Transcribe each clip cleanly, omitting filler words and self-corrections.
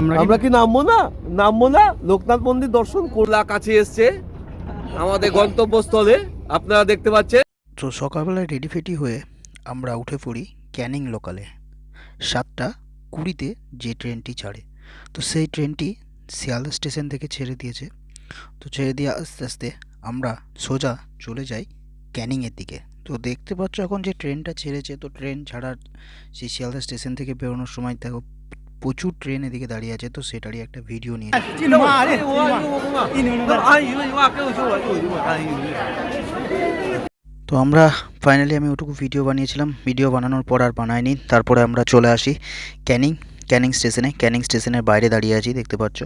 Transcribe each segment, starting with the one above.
আমরা কি নামবো না? লোকনাথ মন্দির দর্শন করলা কাছে এসছে আমাদের গন্তব্যস্থলে, আপনারা দেখতে পাচ্ছেন। তো সকালবেলায় রেডি ফেডি হয়ে আমরা উঠে পড়ি ক্যানিং লোকালে। 7:20-তে যে ট্রেনটি ছাড়ে, তো সেই ট্রেনটি শিয়ালদা স্টেশন থেকে ছেড়ে দিয়েছে। তো ছেড়ে দিয়ে আস্তে আস্তে আমরা সোজা চলে যাই ক্যানিংয়ের দিকে। তো দেখতে পাচ্ছ এখন যে ট্রেনটা ছেড়েছে, তো ট্রেন ছাড়ার সেই শিয়ালদা স্টেশন থেকে বেরোনোর সময় দেখো প্রচুর ট্রেন এদিকে দাঁড়িয়ে আছে, তো সেটারই একটা ভিডিও নিয়ে তো আমরা ফাইনালি আমি ওটুকু ভিডিও বানিয়েছিলাম। ভিডিও বানানোর পর আর বানাইনি। তারপরে আমরা চলে আসি ক্যানিং স্টেশনে। ক্যানিং স্টেশনের বাইরে দাঁড়িয়ে আছি, দেখতে পাচ্ছ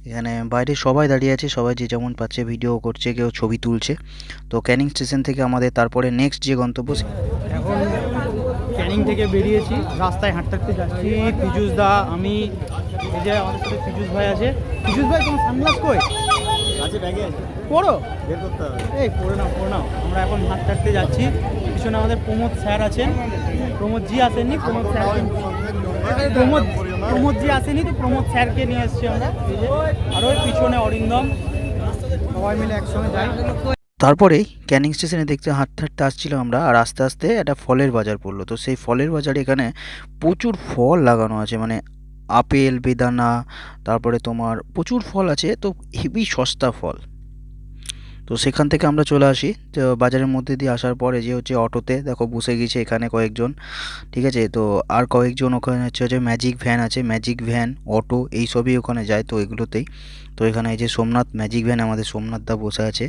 এখানে বাইরে সবাই দাঁড়িয়ে আছে, সবাই যে যেমন পাচ্ছে ভিডিও করছে, কেউ ছবি তুলছে। তো ক্যানিং স্টেশন থেকে আমাদের তারপরে নেক্সট যে গন্তব্য, এখন ক্যানিং থেকে বেরিয়েছি, রাস্তায় হাঁটতে হাঁটতে যাচ্ছি। পীযুষ দা, আমি, এই যে আমাদের সাথে পীযুষ ভাই আছে। পীযুষ ভাই, তোমার সানগ্লাস কই? আছে, ব্যাগে আছে, পড়ো, বের করতে হবে। এই পড়ে নাও। আমরা এখন হাঁটতে হাঁটতে যাচ্ছি। পিছনে আমাদের প্রমোদ স্যার আছেন। প্রমোদ জি আসেননি, প্রমোদ জি আসেনি, তো প্রমোদ স্যারকে নিয়ে এসেছি আমরা। আর ওই পিছনে অরিন্দম, সবাই মিলে একসঙ্গে যাই। তারপরেই ক্যানিং স্টেশনে দেখতে হাঁটতে হাঁটতে আসছিলাম আমরা, আর আস্তে আস্তে একটা ফলের বাজার পড়লো। তো সেই ফলের বাজারে এখানে প্রচুর ফল লাগানো আছে, মানে আপেল, বেদানা, তারপরে তোমার প্রচুর ফল আছে, তো হেবি সস্তা ফল। তো সেখান থেকে আমরা চলে আসি। তো বাজারের মধ্যে দিয়ে আসার পরে যে হচ্ছে অটোতে দেখো বসে গেছে এখানে কয়েকজন, ঠিক আছে। তো আর কয়েকজন ওখানে হচ্ছে ম্যাজিক ভ্যান আছে, ম্যাজিক ভ্যান, অটো এইসবই ওখানে যায়, তো এগুলোতেই। তো এখানে এই যে সোমনাথ ম্যাজিক ভ্যান, আমাদের সোমনাথ দা বসে আছে,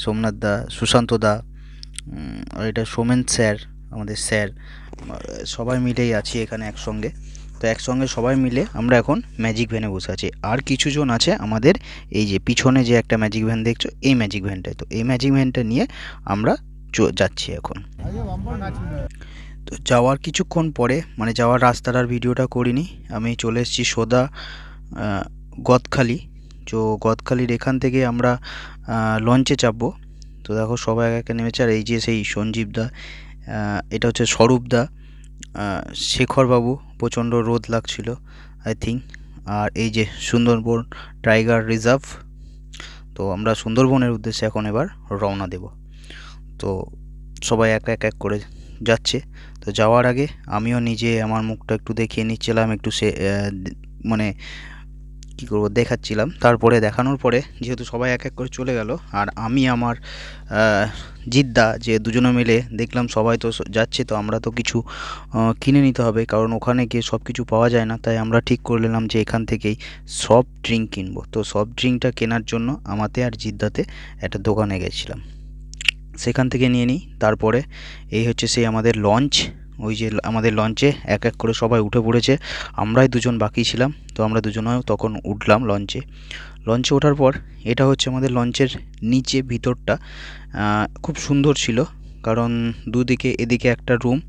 সোমনাথ দা, সুশান্ত দা, আর এটা সোমেন স্যার, আমাদের স্যার, সবাই মিলেই আছি এখানে একসঙ্গে। তো একসঙ্গে সবাই মিলে আমরা এখন ম্যাজিক ভ্যানে বসে আছি। আর কিছুজন আছে আমাদের এই যে পিছনে যে একটা ম্যাজিক ভ্যান দেখছো, এই ম্যাজিক ভ্যানটায়। তো এই ম্যাজিক ভ্যানটা নিয়ে আমরা যাচ্ছি এখন। তো যাওয়ার কিছুক্ষণ পরে, মানে যাওয়ার রাস্তাটার ভিডিওটা করিনি, আমি চলে এসেছি সোদা গদখালি। তো গদখালির এখান থেকে আমরা লঞ্চে চাপবো। তো দেখো সবাই একে নেমেছে, আর এই যে সেই সঞ্জীব দা, এটা হচ্ছে স্বরূপ দা, শেখরবাবু, প্রচণ্ড রোদ লাগছিল আই থিঙ্ক। আর এই যে সুন্দরবন টাইগার রিজার্ভ। তো আমরা সুন্দরবনের উদ্দেশ্যে এখন এবার রওনা দেব। তো সবাই এক এক করে যাচ্ছে। তো যাওয়ার আগে আমিও নিজে আমার মুখটা একটু দেখিয়ে নিচ্ছিলাম, একটু সে মানে কী করবো দেখাচ্ছিলাম। তারপরে দেখানোর পরে যেহেতু সবাই এক এক করে চলে গেল, আর আমি আমার জিদ্দা, যে দুজনে মিলে দেখলাম সবাই তো যাচ্ছে, তো আমরা তো কিছু কিনে নিতে হবে, কারণ ওখানে গিয়ে সব কিছু পাওয়া যায় না। তাই আমরা ঠিক করে নিলাম যে এখান থেকেই সফট ড্রিঙ্ক কিনবো। তো সফট ড্রিঙ্কটা কেনার জন্য আমাতে আর জিদ্দাতে একটা দোকানে গেছিলাম, সেখান থেকে নিয়ে নিই। তারপরে এই হচ্ছে সেই আমাদের লঞ্চ। ওই যে আমাদের লঞ্চে এক এক করে সবাই উঠে পড়েছে, আমরাই দুজন বাকি ছিলাম। তো আমরা দুজনেও তখন উঠলাম লঞ্চে। লঞ্চে ওঠার পর এটা হচ্ছে আমাদের লঞ্চের নিচে, ভিতরটা খুব সুন্দর ছিল, কারণ দুদিকে, এদিকে একটা রুম,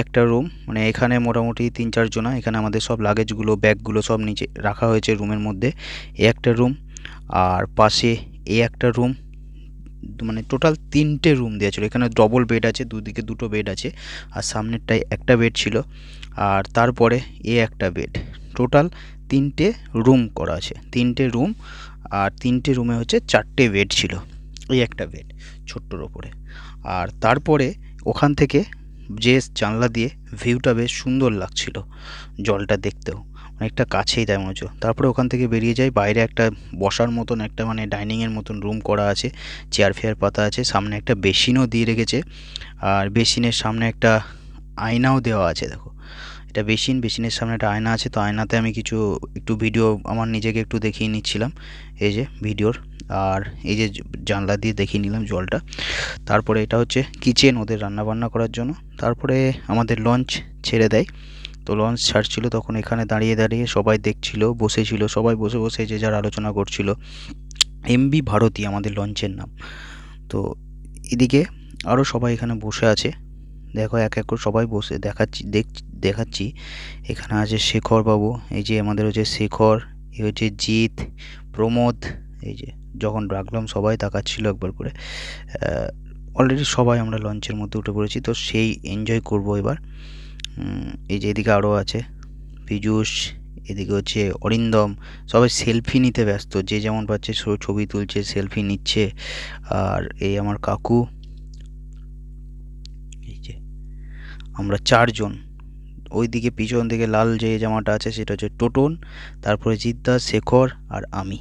একটা রুম, মানে এখানে মোটামুটি 3-4 জনা, এখানে আমাদের সব লাগেজগুলো, ব্যাগগুলো সব নিচে রাখা হয়েছে রুমের মধ্যে, একটা রুম। আর পাশে একটা রুম, মানে টোটাল 3টে রুম দেওয়া ছিল। এখানে ডবল বেড আছে, দুদিকে 2টো বেড আছে, আর সামনেরটায় একটা বেড ছিল, আর তারপরে একটা বেড। টোটাল 3টে রুম করা আছে, 3টে রুম, আর 3টে রুমে হচ্ছে 4টে বেড ছিল, এই একটা বেড ছোট্টর ওপরে। আর তারপরে ওখান থেকে যে জানলা দিয়ে ভিউটা বেশ সুন্দর লাগছিল, জলটা দেখতেও অনেকটা কাছেই তাই মনে হচ্ছে। তারপরে ওখান থেকে বেরিয়ে যাই, বাইরে একটা বসার মতন একটা, মানে ডাইনিংয়ের মতন রুম করা আছে, চেয়ার ফেয়ার পাতা আছে, সামনে একটা বেসিনও দিয়ে রেখেছে, আর বেসিনের সামনে একটা আয়নাও দেওয়া আছে। দেখো এটা বেসিনের সামনে একটা আয়না আছে, তো আয়নাতে আমি একটু ভিডিও আমার নিজেকে একটু দেখিয়ে নিচ্ছিলাম, এই যে ভিডিওর। আর এই যে জানলা দিয়ে দেখিয়ে নিলাম জলটা। তারপরে এটা হচ্ছে কিচেন ওদের রান্নাবান্না করার জন্য। তারপরে আমাদের লঞ্চ ছেড়ে দেয়। তো লঞ্চ ছাড়ছিল, তখন এখানে দাঁড়িয়ে দাঁড়িয়ে সবাই দেখছিল, বসেছিল, সবাই বসে বসে যে যার আলোচনা করছিল। এমবি ভারতী আমাদের লঞ্চের নাম। তো এদিকে আরও সবাই এখানে বসে আছে, দেখো এক এক করে সবাই বসে দেখাচ্ছি। এখানে আছে শেখরবাবু, এই যে আমাদের হচ্ছে শেখর, এই হচ্ছে জিৎ, প্রমোদ, এই যে যখন রাখলাম সবাই তাকাচ্ছিল একবার করে। অলরেডি সবাই আমরা লঞ্চের মধ্যে উঠে পড়েছি, তো সেই এনজয় করব এবার। এই যে এদিকে আরও আছে পীযূষ, এদিকে হচ্ছে অরিন্দম, সবাই সেলফি নিতে ব্যস্ত, যে যেমন পাচ্ছে ছবি তুলছে, সেলফি নিচ্ছে। আর এই আমার কাকু, এই যে আমরা চারজন। ওইদিকে পিছন দিকে লাল যে জামাটা আছে সেটা হচ্ছে টোটন, তারপরে জিদ্দা, শেখর আর আমি,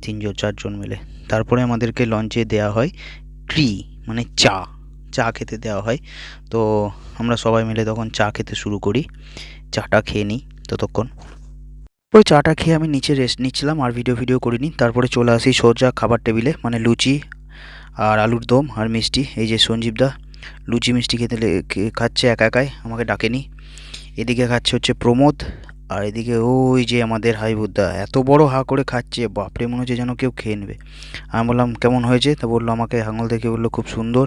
তিনজন চারজন মিলে। তারপরে আমাদেরকে লঞ্চে দেয়া হয় ট্রি, মানে চা, চা খেতে দেওয়া হয়। তো আমরা সবাই মিলে তখন চা খেতে শুরু করি, চাটা খেয়ে নিই ততক্ষণ। ওই চাটা খেয়ে আমি নিচে রেস্ট নিচ্ছিলাম আর ভিডিও করিনি। তারপরে চলে আসি সোজা খাবার টেবিলে, মানে লুচি আর আলুর দম আর মিষ্টি। এই যে সঞ্জীবদা লুচি মিষ্টি খাচ্ছে একা একাই, আমাকে ডাকেনি। এদিকে খাচ্ছে হচ্ছে প্রমোদ, আর এদিকে ওই যে আমাদের হাইবুদ্দা এত বড় হা করে খাচ্ছে, বাপরে মনে হচ্ছে যেন কেউ খেয়ে নেবে। আমি বললাম কেমন হয়েছে, তা বললো, আমাকে আঙুল দেখে বললো খুব সুন্দর।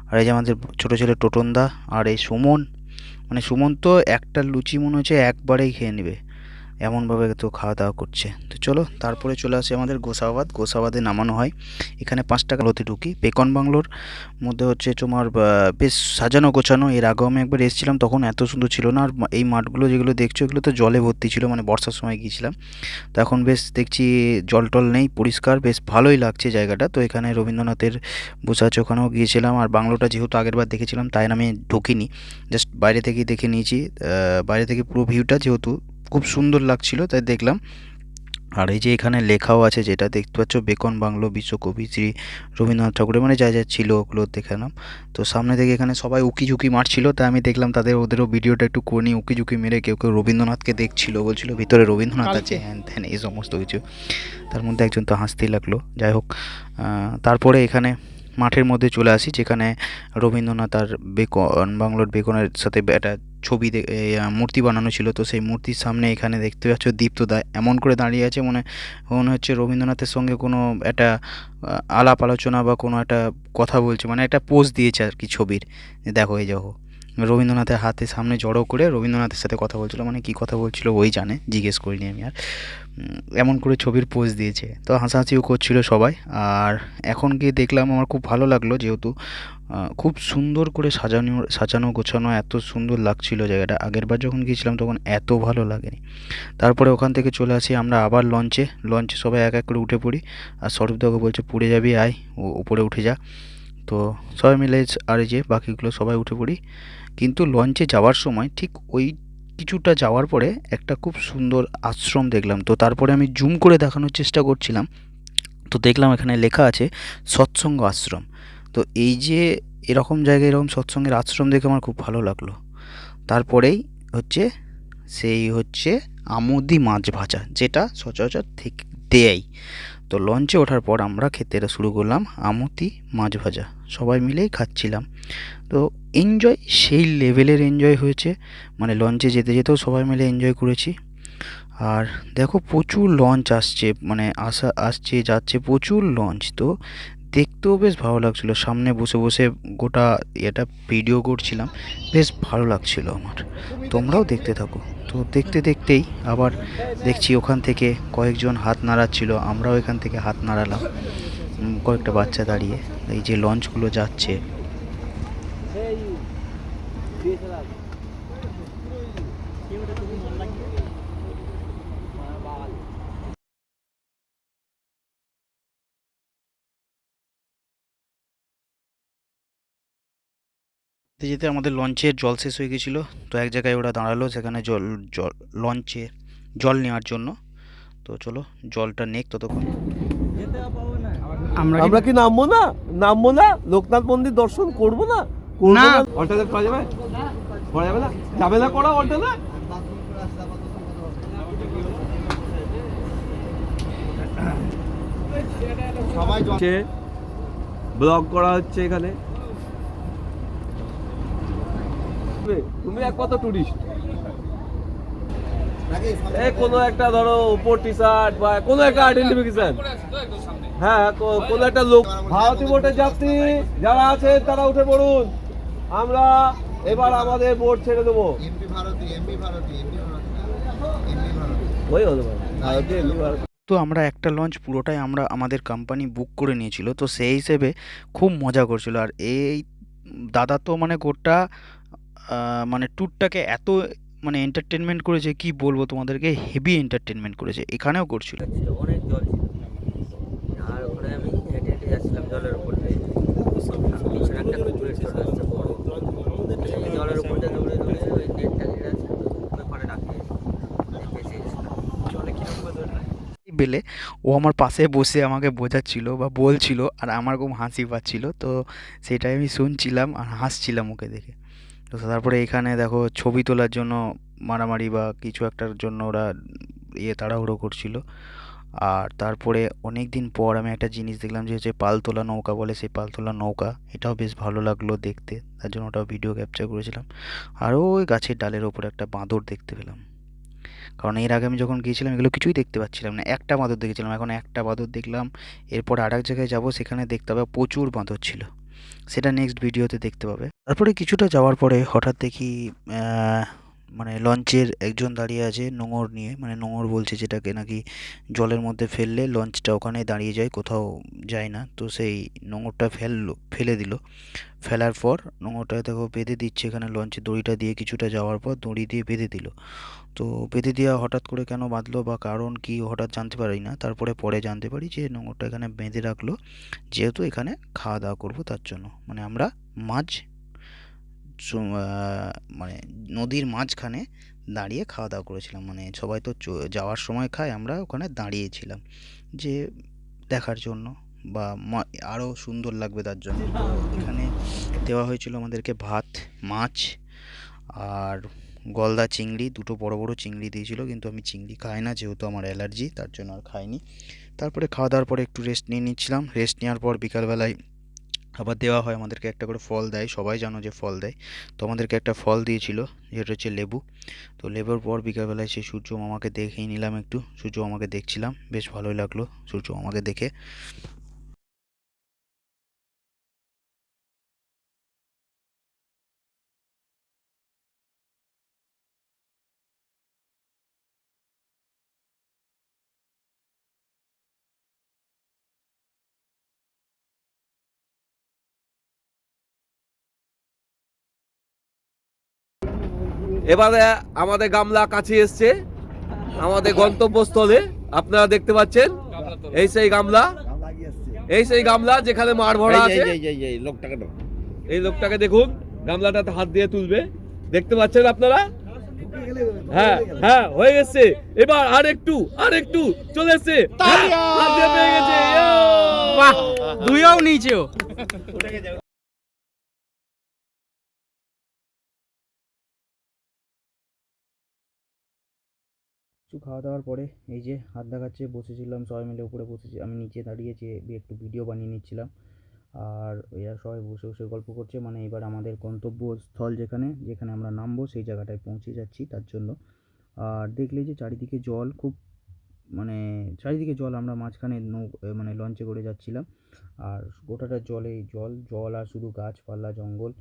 আর এই যে আমাদের ছোটো ছেলে টোটনদা, আর এই সুমন, মানে সুমন তো একটা লুচি মনে হচ্ছে একবারেই খেয়ে নেবে, এমনভাবে তো খাওয়া দাওয়া করছে। তো চলো তারপরে চলে আসে আমাদের গোসাবাদ, গোসাবাদে নামানো হয়। এখানে 5 টাকা লোতে ঢুকি। বেকন বাংলোর মধ্যে হচ্ছে তোমার বেশ সাজানো গোছানো। এর আগেও আমি একবার এসেছিলাম, তখন এত সুন্দর ছিল না। আর এই মাঠগুলো যেগুলো দেখছো এগুলো তো জলে ভর্তি ছিল, মানে বর্ষার সময় গিয়েছিলাম। তো এখন বেশ দেখছি জল টল নেই, পরিষ্কার, বেশ ভালোই লাগছে জায়গাটা। তো এখানে রবীন্দ্রনাথের বসে আছে, ওখানেও গিয়েছিলাম। আর বাংলোটা যেহেতু আগেরবার দেখেছিলাম তাই আমি ঢুকিনি, জাস্ট বাইরে থেকেই দেখে নিয়েছি। বাইরে থেকে পুরো ভিউটা যেহেতু খুব সুন্দর লাগছিল তাই দেখলাম। আর এই যে এখানে লেখাও আছে, যেটা দেখতে পাচ্ছ, বেকন বাংলো বিশ্বকবি শ্রী রবীন্দ্রনাথ ঠাকুরের, মানে যা যা ছিল ওগুলো দেখালাম। তো সামনে থেকে এখানে সবাই উকিঝুঁকি মারছিল, তাই আমি দেখলাম ওদেরও ভিডিওটা একটু করে নিই। উকিঝুঁকি মেরে কেউ কেউ রবীন্দ্রনাথকে দেখছিল, বলছিল ভিতরে রবীন্দ্রনাথ আছে, হ্যান ত্যান এই সমস্ত কিছু। তার মধ্যে একজন তো হাসতেই লাগলো। যাই হোক, তারপরে এখানে মাঠের মধ্যে চলে আসি, যেখানে রবীন্দ্রনাথ আর বেকন বাংলোর বেকনের সাথে একটা ছবি মূর্তি বানানো ছিল। তো সেই মূর্তির সামনে এখানে দেখতে পাচ্ছ দীপ্তদা এমন করে দাঁড়িয়ে আছে, মনে মনে হচ্ছে রবীন্দ্রনাথের সঙ্গে কোনো একটা আলাপ আলোচনা বা কোনো একটা কথা বলছে, মানে একটা পোজ দিয়েছে আর কি ছবির। দেখো এই দেখো, রবীন্দ্রনাথের হাতে সামনে জড়ো করে রবীন্দ্রনাথের সাথে কথা বলছিল, মানে কী কথা বলছিল ওই জানে, জিজ্ঞেস করিনি আমি আর। এমন করে ছবির পোজ দিয়েছে, তো হাসাহাসিও করছিল সবাই। আর এখন গিয়ে দেখলাম, আমার খুব ভালো লাগলো, যেহেতু খুব সুন্দর করে সাজানো গোছানো, এত সুন্দর লাগছিল জায়গাটা। আগেরবার যখন গিয়েছিলাম তখন এত ভালো লাগেনি। তারপরে ওখান থেকে চলে আসি আমরা আবার লঞ্চে সবাই এক এক করে উঠে পড়ি। আর স্বরূপদাকে বলছে পুড়ে যাবি, আয় উপরে উঠে যা। তো সবাই মিলে আর এই যে বাকিগুলো সবাই উঠে পড়ি। কিন্তু লঞ্চে যাওয়ার সময় ঠিক ওই কিছুটা যাওয়ার পরে একটা খুব সুন্দর আশ্রম দেখলাম। তো তারপরে আমি জুম করে দেখানোর চেষ্টা করছিলাম, তো দেখলাম এখানে লেখা আছে সৎসঙ্গ আশ্রম। তো এই যে এরকম জায়গায় এরকম সৎসঙ্গের আশ্রম দেখে আমার খুব ভালো লাগলো। তারপরেই হচ্ছে আমুদি মাছ ভাজা, যেটা সচরাচর থেকে দেয়। তো লঞ্চে ওঠার পর আমরা খেতে শুরু করলাম আমুদি মাছ ভাজা, সবাই মিলেই খাচ্ছিলাম। তো এনজয় সেই লেভেলের এনজয় হয়েছে, মানে লঞ্চে যেতে যেতেও সবাই মিলে এনজয় করেছি। আর দেখো প্রচুর লঞ্চ আসছে, মানে আসছে যাচ্ছে প্রচুর লঞ্চ। তো দেখতেও বেশ ভালো লাগছিলো, সামনে বসে বসে গোটা এটা ভিডিও করছিলাম, বেশ ভালো লাগছিল আমার। তোমরাও দেখতে থাকো। তো দেখতে দেখতেই আবার দেখছি ওখান থেকে কয়েকজন হাত নাড়াচ্ছিল, আমরাও এখান থেকে হাত নাড়ালাম। কয়েকটা বাচ্চা দাঁড়িয়ে, এই যে লঞ্চগুলো যাচ্ছে। যেতে যেতে আমাদের লঞ্চের জল শেষ হয়ে গেছিলো, তো এক জায়গায় ওরা দাঁড়ালো, সেখানে লঞ্চে জল নেওয়ার জন্য। তো চলো জলটা নেক ততক্ষণ। আমরা কি নামবো না, লোকনাথ মন্দির দর্শন করবো না? না। অল্টারনেট করা যাবে? করা যাবে না? যাবে না করা অল্টারনেট? সবাই ব্লগ করা হচ্ছে এখানে। তুমি এক কত টুরিস্ট, এই কোনো একটা ধরো উপর টি শার্ট বা কোনো একটা আইডেন্টিফিকেশন, হ্যাঁ কোনো একটা লোক। ভারতীয় বোটের যাত্রী যারা আছে তারা উঠে পড়ুন, আমরা এবার আমাদের বোট ছেড়ে দেবো। ওই হতে পারে ভারতীয় এমপি ভারতীয়। তো আমরা একটা লঞ্চ পুরোটাই আমাদের কোম্পানি বুক করে নিয়েছিল, তো সেই হিসেবে খুব মজা করছিল। আর এই দাদা তো মানে গোটা মানে ট্যুরটাকে এত মানে এন্টারটেনমেন্ট করেছে, কি বলবো তোমাদেরকে, হেভি এন্টারটেনমেন্ট করেছে, এখানেও করছিল। ছিল, অনেক জল ছিল। আর ওখানে আমি হেঁটে হেঁটে যাচ্ছিলাম জলের উপর দিয়ে। পিছনে একটা কুকুরের চলে আসছে বড়, এই জলের উপর দিয়ে দৌড়ে দৌড়ে ওই নেটটা ঘিরে আছে, ওই পাড়ে রাখে বেঁচে গেছিলাম। জলে কিরকম বেলে ও আমার পাশে বসে আমাকে বোঝাচ্ছিল বা বলছিল, আর আমার খুব হাসি পাচ্ছিল, তো সেটাই আমি শুনছিলাম আর হাসছিলাম ওকে দেখে। তো তারপরে এখানে দেখো ছবি তোলার জন্য মারামারি বা কিছু একটার জন্য ওরা তাড়াহুড়ো করছিল। আর তারপরে অনেক দিন পর আমি একটা জিনিস দেখলাম, যে হচ্ছে পালতোলা নৌকা বলে, সেই পালতোলা নৌকা, এটাও বেশ ভালো লাগলো দেখতে, তার জন্য ওটাও ভিডিও ক্যাপচার করেছিলাম। আরও ওই গাছের ডালের ওপর একটা বাঁদর দেখতে পেলাম, কারণ এর আগে আমি যখন গিয়েছিলাম এগুলো কিছুই দেখতে পাচ্ছিলাম না, একটা বাঁদর দেখেছিলাম, এখন একটা বাঁদর দেখলাম। এরপর আর এক জায়গায় যাবো, সেখানে দেখতে হবে প্রচুর বাঁদর ছিল, সেটা নেক্সট ভিডিওতে দেখতে পাবে। তারপরে কিছুটা যাওয়ার পরে হঠাৎ দেখি মানে লঞ্চের একজন দাঁড়িয়ে আছে নোঙর নিয়ে, মানে নোঙর বলছে যেটাকে নাকি জলের মধ্যে ফেললে লঞ্চটা ওখানে দাঁড়িয়ে যায়, কোথাও যায় না। তো সেই নোঙরটা ফেলে দিল, ফেলার পর নোঙরটা দেখো বেঁধে দিচ্ছে এখানে লঞ্চে দড়িটা দিয়ে, কিছুটা যাওয়ার পর দড়ি দিয়ে বেঁধে দিল। তো বেঁধে দেওয়া হঠাৎ করে কেন বাঁধলো বা কারণ কি হঠাৎ জানতে পারি না, তারপরে পরে জানতে পারি যে নোঙরটা এখানে বেঁধে রাখলো যেহেতু এখানে খাওয়া দাওয়া করবো তার জন্য। মানে আমরা মাঝ মানে নদীর মাঝখানে দাঁড়িয়ে খাওয়া দাওয়া করেছিলাম, মানে সবাই তো যাওয়ার সময় খায়, আমরা ওখানে দাঁড়িয়েছিলাম যে দেখার জন্য বা আরও সুন্দর লাগবে তার জন্য। তো এখানে দেওয়া হয়েছিল আমাদেরকে ভাত, মাছ আর গলদা চিংড়ি, দুটো বড় বড় চিংড়ি দিয়েছিল, কিন্তু আমি চিংড়ি খাই না যেহেতু আমার অ্যালার্জি, তার জন্য আর খাইনি। তারপরে খাওয়া দাওয়ার পরে একটু রেস্ট নিয়ে নিচ্ছিলাম, রেস্ট নেওয়ার পর বিকালবেলায় আবার দেওয়া হয় আমাদেরকে একটা করে ফল দেয়, সবাই জানো যে ফল দেয়, তো আমাদেরকে একটা ফল দিয়েছিল যেটা হচ্ছে লেবু। তো লেবুর পর বিকালবেলায় সেই সূর্য মামাকে দেখেই নিলাম, একটু সূর্য মামাকে দেখছিলাম, বেশ ভালোই লাগলো সূর্য মামাকে দেখে। এবারে আমাদের গামলা কাছে এসছে আমাদের গন্তব্যস্থলে, আপনারা দেখতে পাচ্ছেন এই সেই গামলা, এই সেই গামলা যেখানে মার ভরা আছে। এই লোকটাকে দেখুন, গামলাটাতে হাত দিয়ে তুলবে, দেখতে পাচ্ছেন আপনারা। হ্যাঁ হ্যাঁ হয়ে গেছে, এবার আর একটু চলে এসছে, হাত দিয়ে পেয়ে গেছে। বাহ, দুইও নিচেও। কিছু খাওয়া দাওয়ার পরে এই যে হাত দেখাচ্ছে, বসেছিলাম সবাই মিলে, উপরে বসেছি, আমি নিচে দাঁড়িয়েছি একটু ভিডিও বানিয়ে নিচ্ছিলাম। আর এরা সবাই বসে বসে গল্প করছে, মানে এবার আমাদের গন্তব্যস্থল যেখানে যেখানে আমরা নামবো সেই জায়গাটায় পৌঁছে যাচ্ছি তার জন্য। আর দেখলে যে চারিদিকে জল, খুব মানে চারিদিকে জল, আমরা মাঝখানে মানে লঞ্চে করে যাচ্ছিলাম, আর গোটাটা জলেই জল জল, আর শুধু গাছপালা জঙ্গল,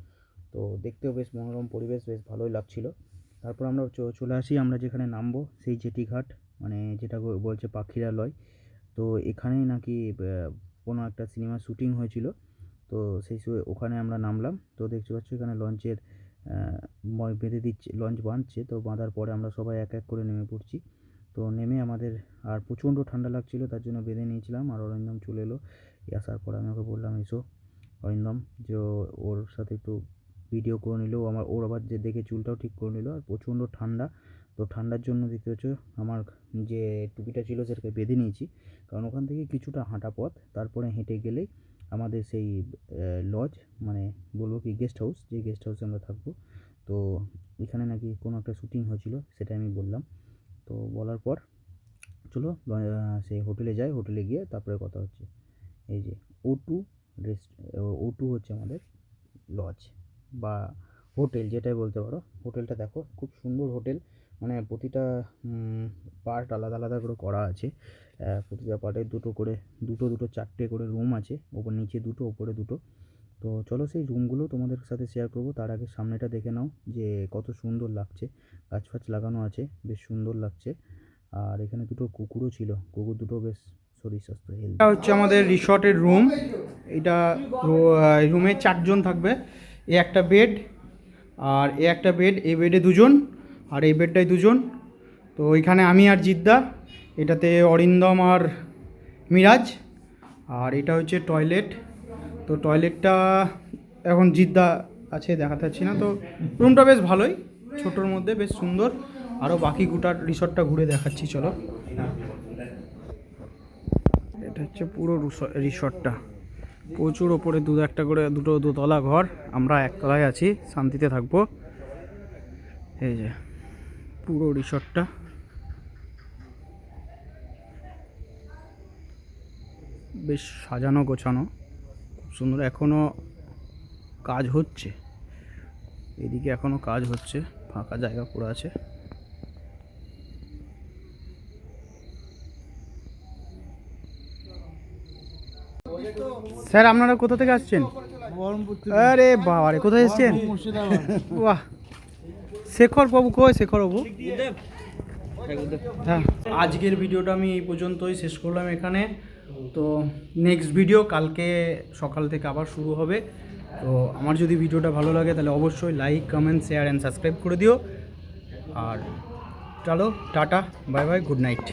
তো দেখতেও বেশ মনোরম পরিবেশ, বেশ ভালোই লাগছিল। তারপর আমরা চলে আসি আমরা যেখানে নামবো সেই জেটিঘাট, মানে যেটা বলছে পাখিরালয়। তো এখানেই নাকি কোনো একটা সিনেমার শ্যুটিং হয়েছিল, তো সেই ওখানে আমরা নামলাম। তো দেখতে পাচ্ছ এখানে লঞ্চের বেঁধে দিচ্ছে, লঞ্চ বাঁধছে, তো বাঁধার পরে আমরা সবাই এক এক করে নেমে পড়ছি। তো নেমে আমাদের আর প্রচণ্ড ঠান্ডা লাগছিল, তার জন্য বেঁধে নিয়েছিলাম। আর অরিন্দম চলে এলো, আসার পর আমি ওকে বললাম এসো অরিন্দম, যে ওর সাথে একটু ভিডিও করে নিল, ওর আবার যে দেখে চুলটাও ঠিক করে নিল। আর প্রচণ্ড ঠান্ডা, তো ঠান্ডার জন্য দেখতে পাচ্ছ আমার যে টুপিটা ছিল সেটাকে বেঁধে নিয়েছি, কারণ ওখান থেকে কিছুটা হাঁটা পথ, তারপরে হেঁটে গেলেই আমাদের সেই লজ, মানে বলবো কি গেস্ট হাউস, যে গেস্ট হাউসে আমরা থাকবো। তো এখানে নাকি কোনো একটা শ্যুটিং হয়েছিল, সেটা আমি বললাম। তো বলার পর চলো সেই হোটেলে যাই, হোটেলে গিয়ে তারপরে কথা হচ্ছে। এই যে O2 O2 হচ্ছে আমাদের লজ বা হোটেল, যেটাই বলতে পারো। হোটেলটা দেখো খুব সুন্দর হোটেল, মানে প্রতিটা পার্ট আলাদা আলাদা করে করা আছে, প্রতিটা পার্টে দুটো চারটে করে রুম আছে, ওপর নিচে দুটো ওপরে দুটো। তো চলো সেই রুমগুলো তোমাদের সাথে শেয়ার করবো, তার আগে সামনেটা দেখে নাও যে কত সুন্দর লাগছে, গাছ ফাছ লাগানো আছে, বেশ সুন্দর লাগছে। আর এখানে দুটো কুকুরও ছিল, কুকুর দুটো বেশ শরীর স্বাস্থ্য হেলদি। এটা হচ্ছে আমাদের রিসর্টের রুম। এটা রুমে 4 জন থাকবে, এ একটা বেড আর এ একটা বেড, এই বেডে 2 জন, আর এই বেডটায় দুজন। তো এখানে আমি আর জিদ্দা, এটাতে অরিন্দম আর মিরাজ। আর এটা হচ্ছে টয়লেট। তো টয়লেটটা এখন জিদ্দা আছে, দেখাতে পাচ্ছি না। তো রুমটা বেশ ভালোই, ছোটোর মধ্যে বেশ সুন্দর। আরও বাকি গোটার রিসর্টটা ঘুরে দেখাচ্ছি, চলো। এটা হচ্ছে পুরো রিসর্টটা, প্রচুর ওপরে দুটো দোতলা ঘর, আমরা একতলায় আছি, শান্তিতে থাকবো। এই যে পুরো রিসর্টটা, বেশ সাজানো গোছানো, খুব সুন্দর। এখনও কাজ হচ্ছে, এদিকে এখনও কাজ হচ্ছে, ফাঁকা জায়গা পুরো আছে। স্যার আপনারা কোথা থেকে আসছেন? আরে বাবা রে, কোথায় এসছেন? বাহ, শেখর বাবু কই? শেখর বাবু, হ্যাঁ। আজকের ভিডিওটা আমি এই পর্যন্তই শেষ করলাম এখানে। তো নেক্সট ভিডিও কালকে সকাল থেকে আবার শুরু হবে। তো আমার যদি ভিডিওটা ভালো লাগে তাহলে অবশ্যই like, comment, share and subscribe করে দিও। আর চলো, tata, bye bye, good night.